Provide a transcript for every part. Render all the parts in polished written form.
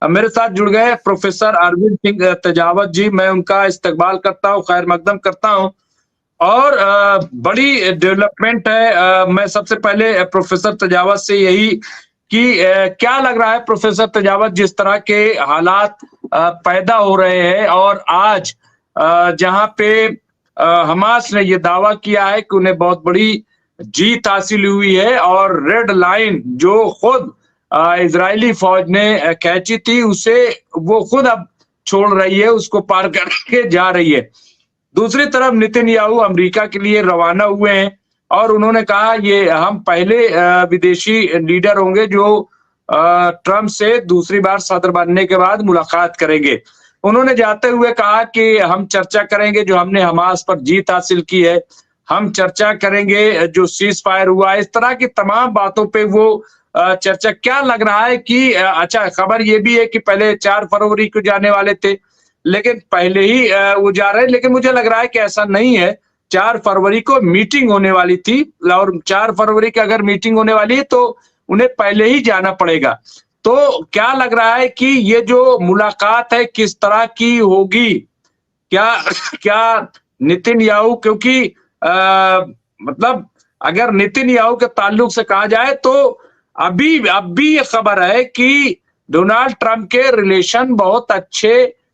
मेरे साथ जुड़ गए प्रोफेसर अरविंद सिंह तेजावत जी, मैं उनका इस्तकबाल करता हूँ, खैर मकदम करता हूँ। और बड़ी डेवलपमेंट है। मैं सबसे पहले प्रोफेसर तेजावत से यही कि क्या लग रहा है प्रोफेसर तेजावत, जिस तरह के हालात पैदा हो रहे हैं और आज जहाँ पे हमास ने ये दावा किया है कि उन्हें बहुत बड़ी जीत हासिल हुई है और रेड लाइन जो खुद इजरायली फौज ने खींची थी, उसे वो खुद अब छोड़ रही है, उसको पार करके जा रही है। दूसरी तरफ नेतन्याहू अमेरिका के लिए रवाना हुए हैं और उन्होंने कहा ये हम पहले विदेशी लीडर होंगे जो ट्रंप से दूसरी बार सदर बनने के बाद मुलाकात करेंगे। उन्होंने जाते हुए कहा कि हम चर्चा करेंगे जो हमने हमास पर जीत हासिल की है, हम चर्चा करेंगे जो सीज फायर हुआ है, इस तरह की तमाम बातों पे वो चर्चा। क्या लग रहा है कि अच्छा, खबर ये भी है कि पहले 4 फरवरी को जाने वाले थे, लेकिन पहले ही वो जा रहे हैं, लेकिन मुझे लग रहा है कि ऐसा नहीं है। 4 फरवरी को मीटिंग होने वाली थी और 4 फरवरी की अगर मीटिंग होने वाली है तो उन्हें पहले ही जाना पड़ेगा। तो क्या लग रहा है कि ये जो मुलाकात है किस तरह की होगी? क्या क्या नेतन्याहू, क्योंकि मतलब अगर नेतन्याहू के ताल्लुक से कहा जाए तो अब भी ये खबर है कि डोनाल्ड ट्रंप के रिलेशन बहुत अच्छे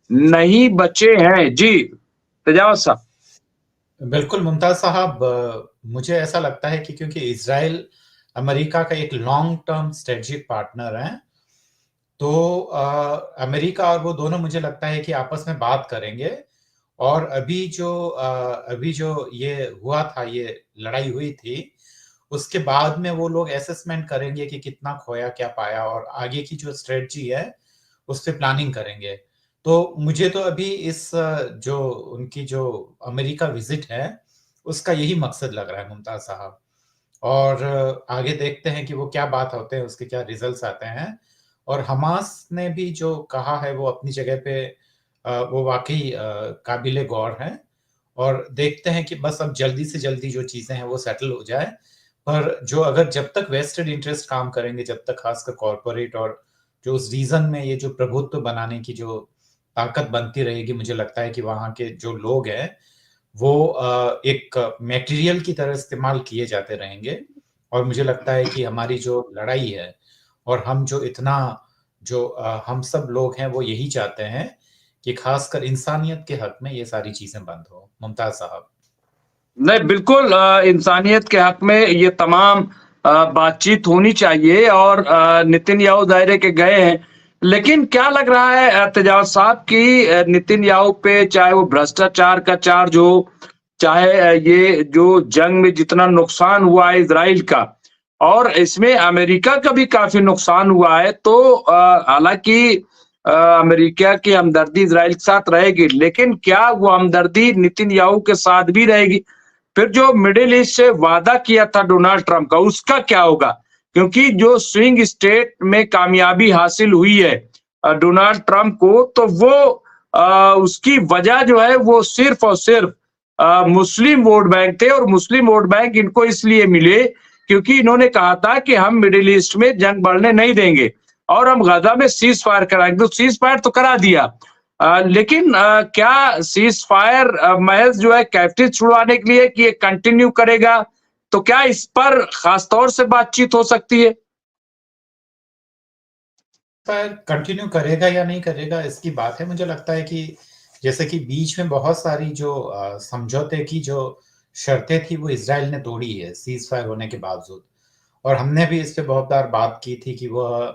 नहीं बचे हैं। जी तेजावत साहब। बिल्कुल मुमताज साहब, मुझे ऐसा लगता है कि क्योंकि इसराइल अमेरिका का एक लॉन्ग टर्म स्ट्रेटेजिक पार्टनर है, तो अमेरिका और वो दोनों मुझे लगता है कि आपस में बात करेंगे। और अभी जो ये हुआ था, ये लड़ाई हुई थी, उसके बाद में वो लोग असेसमेंट करेंगे कि कितना खोया क्या पाया, और आगे की जो स्ट्रेटजी है उस पर प्लानिंग करेंगे। तो मुझे तो अभी इस जो उनकी जो अमेरिका विजिट है उसका यही मकसद लग रहा है मुमताज साहब। और आगे देखते हैं कि वो क्या बात होते हैं, उसके क्या रिजल्ट्स आते हैं। और हमास ने भी जो कहा है वो अपनी जगह पे वो वाकई काबिले गौर है। और देखते हैं कि बस अब जल्दी से जल्दी जो चीजें हैं वो सेटल हो जाए। पर जो अगर जब तक वेस्टेड इंटरेस्ट काम करेंगे, जब तक खासकर कॉरपोरेट और जो उस रीजन में ये जो प्रभुत्व बनाने की जो ताकत बनती रहेगी, मुझे लगता है कि वहां के जो लोग हैं वो एक मटेरियल की तरह इस्तेमाल किए जाते रहेंगे। और मुझे लगता है कि हमारी जो लड़ाई है, और हम जो इतना जो हम सब लोग हैं वो यही चाहते हैं कि खासकर इंसानियत के हक में ये सारी चीजें बंद हो। मुमताज साहब। नहीं, बिल्कुल इंसानियत के हक में ये तमाम बातचीत होनी चाहिए और नेतन्याहू दायरे के गए हैं। लेकिन क्या लग रहा है तेजाब साहब कि नेतन्याहू पे चाहे वो भ्रष्टाचार का चार्ज हो, चाहे ये जो जंग में जितना नुकसान हुआ है इजराइल का, और इसमें अमेरिका का भी काफी नुकसान हुआ है, तो हालांकि अमेरिका की हमदर्दी इजराइल के साथ रहेगी, लेकिन क्या वो हमदर्दी नेतन्याहू के साथ भी रहेगी? फिर जो मिडिल ईस्ट से वादा किया था डोनाल्ड ट्रंप का, उसका क्या होगा? क्योंकि जो स्विंग स्टेट में कामयाबी हासिल हुई है डोनाल्ड ट्रंप को, तो वो उसकी वजह जो है वो सिर्फ और सिर्फ मुस्लिम वोट बैंक थे, और मुस्लिम वोट बैंक इनको इसलिए मिले क्योंकि इन्होंने कहा था कि हम मिडिल ईस्ट में जंग बढ़ने नहीं देंगे और हम गजा में सीज फायर कराएंगे। तो सीज फायर तो करा दिया, लेकिन क्या सीज फायर महज जो है कैप्टिव छुड़वाने के लिए कि ये कंटिन्यू करेगा? तो क्या इस पर खासतौर से बातचीत हो सकती है? कंटिन्यू करेगा या नहीं करेगा इसकी बात है। मुझे लगता है कि जैसे कि बीच में बहुत सारी जो समझौते की जो शर्तें थी वो इसराइल ने तोड़ी है सीज फायर होने के बावजूद। और हमने भी इस पे बहुत बार बात की थी कि वह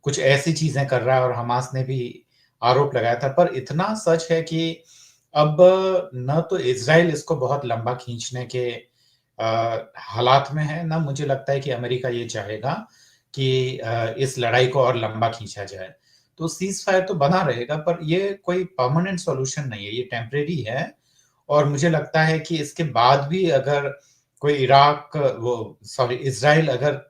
कुछ ऐसी चीजें कर रहा है, और हमास ने भी आरोप लगाया था। पर इतना सच है कि अब न तो इसराइल इसको बहुत लंबा खींचने के हालात में है, ना मुझे लगता है कि अमेरिका ये चाहेगा कि इस लड़ाई को और लंबा खींचा जाए। तो सीज फायर तो बना रहेगा, पर ये कोई परमानेंट सॉल्यूशन नहीं है, ये टेम्परेरी है। और मुझे लगता है कि इसके बाद भी अगर कोई इसराइल अगर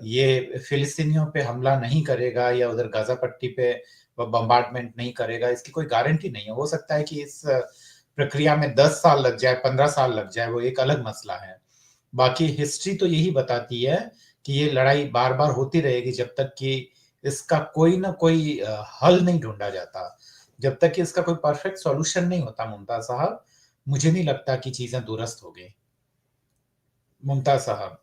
ये फिलिस्तीनियों पे हमला नहीं करेगा या उधर गाजा पट्टी पे बम्बार्डमेंट नहीं करेगा, इसकी कोई गारंटी नहीं है। हो सकता है कि इस प्रक्रिया में 10 साल लग जाए, 15 साल लग जाए, वो एक अलग मसला है। बाकी हिस्ट्री तो यही बताती है कि ये लड़ाई बार बार होती रहेगी जब तक कि इसका कोई ना कोई हल नहीं ढूंढा जाता, जब तक कि इसका कोई परफेक्ट सॉल्यूशन नहीं होता मुमताज साहब, मुझे नहीं लगता कि चीजें दुरुस्त हो गई। मुमताज साहब।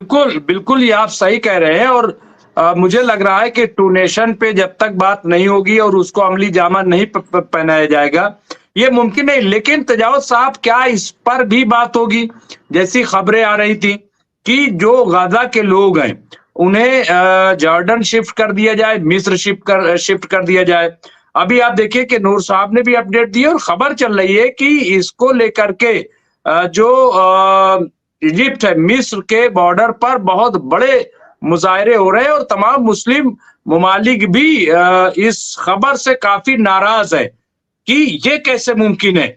बिल्कुल, बिल्कुल, ये आप सही कह रहे हैं। और मुझे लग रहा है कि टू नेशन पे जब तक बात नहीं होगी और उसको अमली जामा नहीं पहनाया जाएगा, ये मुमकिन नहीं। लेकिन तजावत साहब, क्या इस पर भी बात होगी? जैसी खबरें आ रही थी कि जो गाजा के लोग हैं उन्हें जॉर्डन शिफ्ट कर दिया जाए, मिस्र शिफ्ट कर दिया जाए। अभी आप देखिए कि नूर साहब ने भी अपडेट दी और खबर चल रही है कि इसको लेकर के जो इजिप्ट है, मिस्र के बॉर्डर पर बहुत बड़े मुजाहरे हो रहे हैं और तमाम मुस्लिम ममालिक भी इस खबर से काफी नाराज है कि ये कैसे मुमकिन है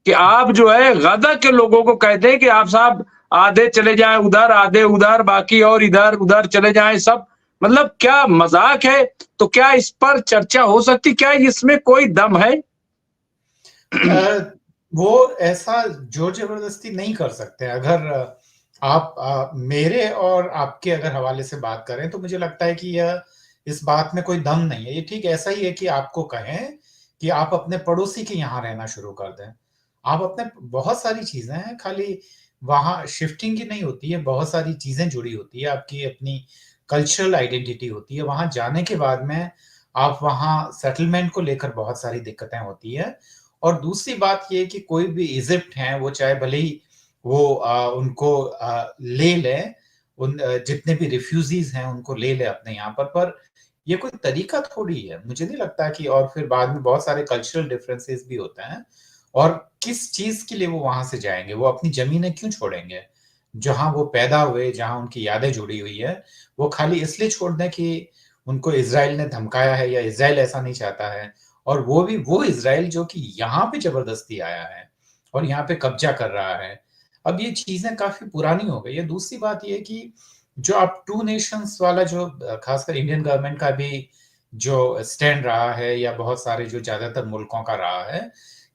कि आप जो है गजा के लोगों को कहते हैं कि आप साहब आधे चले जाएं उधर, आधे उधर, बाकी और इधर उधर चले जाएं सब। मतलब क्या मजाक है? तो क्या इस पर चर्चा हो सकती? क्या इसमें कोई दम है? वो ऐसा जोर जबरदस्ती नहीं कर सकते। अगर आप मेरे और आपके अगर हवाले से बात करें तो मुझे लगता है कि यह इस बात में कोई दम नहीं है। ये ठीक ऐसा ही है कि आपको कहें कि आप अपने पड़ोसी के यहाँ रहना शुरू कर दें। आप अपने बहुत सारी चीजें हैं, खाली वहाँ शिफ्टिंग की नहीं होती है, बहुत सारी चीजें जुड़ी होती है, आपकी अपनी कल्चरल आइडेंटिटी होती है। वहाँ जाने के बाद में आप वहाँ सेटलमेंट को लेकर बहुत सारी दिक्कतें होती है। और दूसरी बात ये कि कोई भी इजिप्ट है, वो चाहे भले ही वो उनको ले लें, उन जितने भी रिफ्यूजीज हैं उनको ले ले अपने यहाँ पर ये कोई तरीका थोड़ी है, मुझे नहीं लगता कि। और फिर बाद में बहुत सारे कल्चरल डिफरेंसेस भी होते हैं। और किस चीज के लिए वो वहां से जाएंगे? वो अपनी जमीनें क्यों छोड़ेंगे जहां वो पैदा हुए, जहां उनकी यादें जुड़ी हुई है? वो खाली इसलिए छोड़ दें कि उनको इजराइल ने धमकाया है या इजराइल ऐसा नहीं चाहता है? और वो भी वो इजराइल जो कि यहाँ पे जबरदस्ती आया है और यहाँ पे कब्जा कर रहा है। अब ये चीजें काफी पुरानी हो गई है। दूसरी बात ये कि जो आप टू नेशंस वाला जो खासकर इंडियन गवर्नमेंट का भी जो स्टैंड रहा है या बहुत सारे जो ज्यादातर मुल्कों का रहा है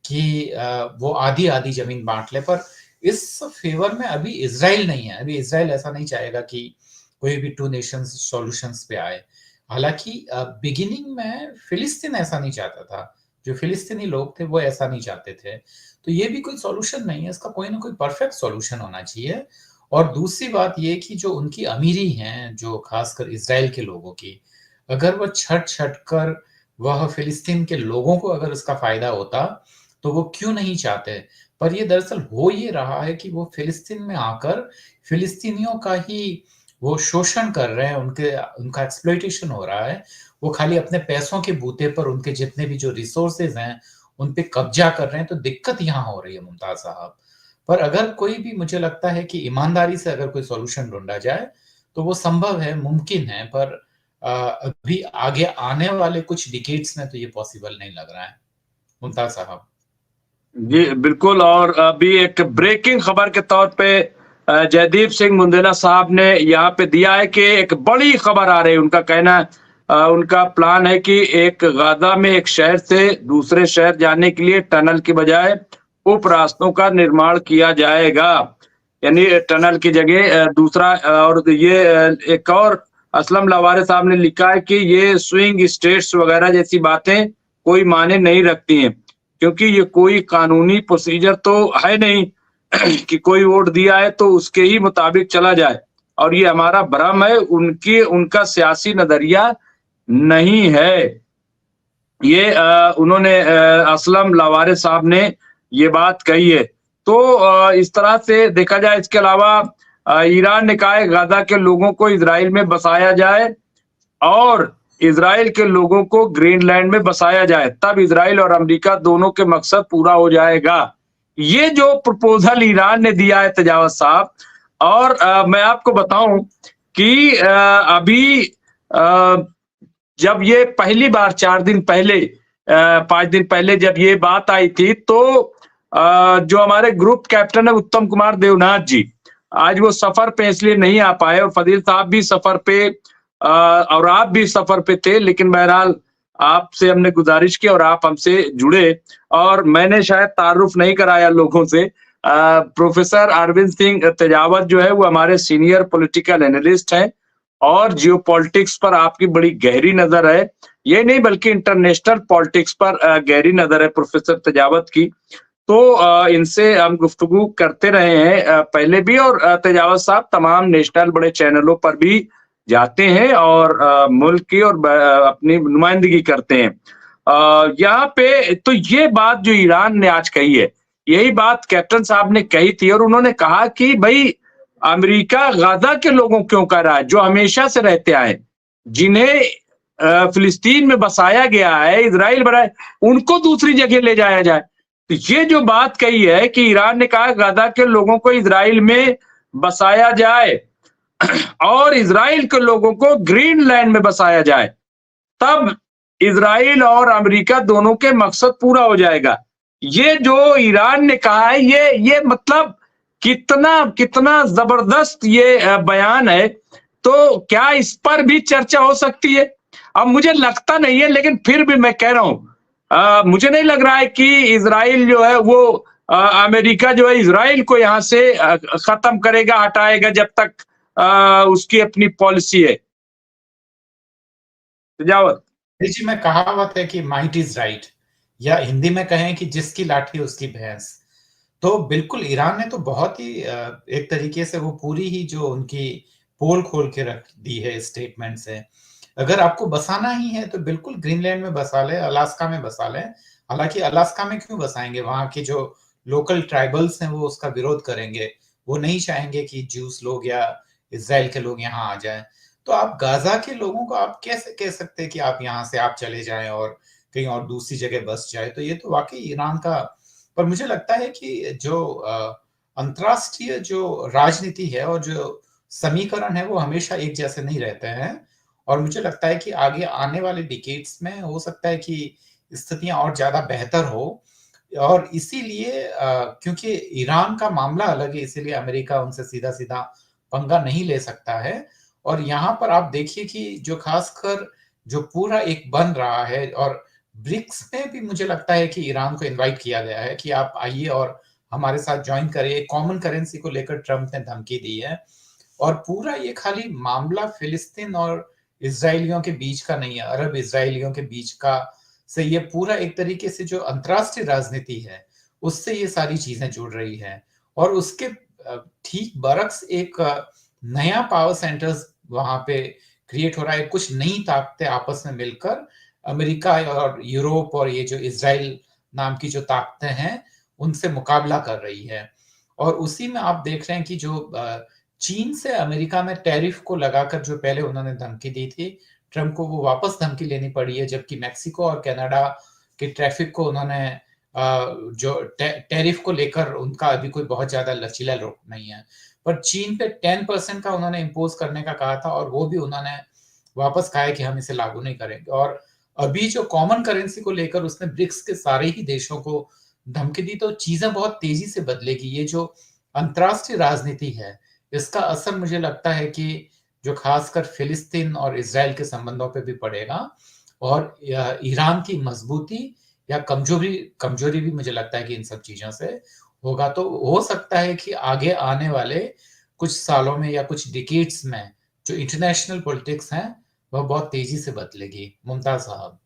कि वो आधी आधी जमीन बांट ले, पर इस फेवर में अभी इजराइल नहीं है। अभी इजराइल ऐसा नहीं चाहेगा कि कोई भी टू नेशंस सॉल्यूशंस पे आए। हालांकि बिगिनिंग में फिलिस्तीन ऐसा नहीं चाहता था, जो फिलिस्तीनी लोग थे वो ऐसा नहीं चाहते थे। तो ये भी कोई सॉल्यूशन नहीं है, इसका कोई ना कोई परफेक्ट सॉल्यूशन होना चाहिए। और दूसरी बात ये कि जो उनकी अमीरी है, जो खासकर इजराइल के लोगों की, अगर वह छट छट कर वह फिलिस्तीन के लोगों को अगर उसका फायदा होता तो वो क्यों नहीं चाहते? पर ये दरअसल हो ये रहा है कि वो फिलिस्तीन में आकर फिलिस्तीनियों का ही वो शोषण कर रहे हैं, उनका एक्सप्लॉइटेशन हो रहा है। वो खाली अपने पैसों के बूते पर उनके जितने भी जो रिसोर्सेज हैं उन पे कब्जा कर रहे हैं। तो दिक्कत यहाँ हो रही है मुमताज साहब। पर अगर कोई भी, मुझे लगता है कि ईमानदारी से अगर कोई सॉल्यूशन ढूंढा जाए तो वो संभव है, मुमकिन है। पर अभी आगे आने वाले कुछ डिकेड्स में तो ये पॉसिबल नहीं लग रहा है मुमताज साहब। जी बिल्कुल। और अभी एक ब्रेकिंग खबर के तौर पे जयदीप सिंह मुंदेला साहब ने यहाँ पे दिया है कि एक बड़ी खबर आ रही है। उनका कहना है, उनका प्लान है कि एक गाजा में एक शहर से दूसरे शहर जाने के लिए टनल की बजाय उप रास्तों का निर्माण किया जाएगा। यानी टनल की जगह दूसरा। और ये एक और असलम लवारे साहब ने लिखा है कि ये स्विंग स्टेट्स वगैरह जैसी बातें कोई माने नहीं रखती हैं, क्योंकि ये कोई कानूनी प्रोसीजर तो है नहीं कि कोई वोट दिया है तो उसके ही मुताबिक चला जाए। और ये हमारा भ्रम है, उनका सियासी नजरिया नहीं है। ये उन्होंने असलम लवारे साहब ने ये बात कही है। तो इस तरह से देखा जाए। इसके अलावा ईरान ने कहा है गाजा के लोगों को इजराइल में बसाया जाए और इजराइल के लोगों को ग्रीनलैंड में बसाया जाए, तब इजराइल और अमेरिका दोनों के मकसद पूरा हो जाएगा। ये जो प्रपोजल ईरान ने दिया है तजावत साहब। और मैं आपको बताऊं कि अभी जब ये पहली बार 4 दिन पहले 5 दिन पहले जब ये बात आई थी तो जो हमारे ग्रुप कैप्टन है उत्तम कुमार देवनाथ जी, आज वो सफर पे इसलिए नहीं आ पाए और फजील साहब भी सफर पे और आप भी सफर पे थे। लेकिन बहरहाल आपसे हमने गुजारिश की और आप हमसे जुड़े और मैंने शायद तारुफ नहीं कराया लोगों से। प्रोफेसर अरविंद सिंह तेजावत जो है वो हमारे सीनियर पॉलिटिकल एनालिस्ट हैं और जियोपॉलिटिक्स पर आपकी बड़ी गहरी नज़र है। ये नहीं बल्कि इंटरनेशनल पॉलिटिक्स पर गहरी नज़र है प्रोफ़ेसर तजावत की। तो इनसे हम गुफ्तगू करते रहे हैं पहले भी, और तजावत साहब तमाम नेशनल बड़े चैनलों पर भी जाते हैं और मुल्क की और अपनी नुमाइंदगी करते हैं। यहाँ पे तो ये बात जो ईरान ने आज कही है, यही बात कैप्टन साहब ने कही थी, और उन्होंने कहा कि भई अमेरिका गाज़ा के लोगों क्यों कर रहा है, जो हमेशा से रहते आए, जिन्हें फ़िलिस्तीन में बसाया गया है, इज़राइल बनाए, उनको दूसरी जगह ले जाया जाए। तो ये जो बात कही है कि ईरान ने कहा गाज़ा के लोगों को इज़राइल में बसाया जाए और इज़राइल के लोगों को ग्रीनलैंड में बसाया जाए, तब इज़राइल और अमेरिका दोनों के मकसद पूरा हो जाएगा। ये जो ईरान ने कहा है, ये मतलब कितना ज़बरदस्त ये बयान है। तो क्या इस पर भी चर्चा हो सकती है? अब मुझे लगता नहीं है, लेकिन फिर भी मैं कह रहा हूँ, मुझे नहीं लग रहा है कि इज़राइल जो है वो अमेरिका जो है इज़राइल को यहाँ से खत्म करेगा, हटाएगा, जब तक उसकी अपनी पॉलिसी है। तजावत। जी में कहावत है कि माइट इज राइट, या हिंदी में कहें कि जिसकी लाठी उसकी भैंस। तो बिल्कुल ईरान ने तो बहुत ही एक तरीके से वो पूरी ही जो उनकी पोल खोल के रख दी है स्टेटमेंट से। अगर आपको बसाना ही है तो बिल्कुल ग्रीनलैंड में बसा ले, अलास्का में बसा ले। हालांकि अलास्का में क्यों बसाएंगे, वहां के जो लोकल ट्राइबल्स हैं वो उसका विरोध करेंगे, वो नहीं चाहेंगे कि ज्यूस लोग या इसराइल के लोग यहाँ आ जाएं। तो आप गाजा के लोगों को आप कैसे कह सकते हैं कि आप यहाँ से आप चले जाएं और कहीं और दूसरी जगह बस जाए? तो ये तो वाकई ईरान का, पर मुझे लगता है कि जो अंतर्राष्ट्रीय जो राजनीति है और जो समीकरण है वो हमेशा एक जैसे नहीं रहते हैं, और मुझे लगता है कि आगे आने वाले डिकेड्स में हो सकता है कि स्थितियां और ज्यादा बेहतर हो। और इसीलिए क्योंकि ईरान का मामला अलग है, इसीलिए अमेरिका उनसे सीधा सीधा पंगा नहीं ले सकता है। और यहाँ पर आप देखिए कि जो खासकर जो पूरा एक बन रहा है, और ब्रिक्स में भी मुझे लगता है कि ईरान को इनवाइट किया गया है कि आप आइए और हमारे साथ ज्वाइन करिए। कॉमन करेंसी को लेकर ट्रंप ने धमकी दी है, और पूरा ये खाली मामला फिलिस्तीन और इसराइलियों के बीच का नहीं है, अरब इसराइलियों के बीच का से ये पूरा एक तरीके से जो अंतर्राष्ट्रीय राजनीति है उससे ये सारी चीजें जुड़ रही है। और उसके ठीक बरक्स एक नया पावर सेंटर्स वहां पे क्रिएट हो रहा है, कुछ नई ताकतें आपस में मिलकर अमेरिका और यूरोप और ये जो इसराइल नाम की जो ताकतें हैं उनसे मुकाबला कर रही है। और उसी में आप देख रहे हैं कि जो चीन से अमेरिका में टैरिफ को लगाकर जो पहले उन्होंने धमकी दी थी, ट्रंप को वो वापस धमकी लेनी पड़ी है, जबकि मेक्सिको और कनाडा के ट्रैफिक को उन्होंने जो टैरिफ को लेकर उनका अभी कोई बहुत ज्यादा लचीला रुख नहीं है, पर चीन पे 10% का उन्होंने इम्पोज करने का कहा था, और वो भी उन्होंने वापस कहा है कि हम इसे लागू नहीं करेंगे। और अभी जो कॉमन करेंसी को लेकर उसने ब्रिक्स के सारे ही देशों को धमकी दी, तो चीजें बहुत तेजी से बदलेगी। ये जो अंतर्राष्ट्रीय राजनीति है इसका असर मुझे लगता है कि जो खासकर फिलिस्तीन और इसराइल के संबंधों पे भी पड़ेगा, और ईरान की मजबूती या कमजोरी कमजोरी भी मुझे लगता है कि इन सब चीजों से होगा। तो हो सकता है कि आगे आने वाले कुछ सालों में या कुछ डिकेड्स में जो इंटरनेशनल पॉलिटिक्स हैं वह बहुत तेजी से बदलेगी। मुमताज साहब।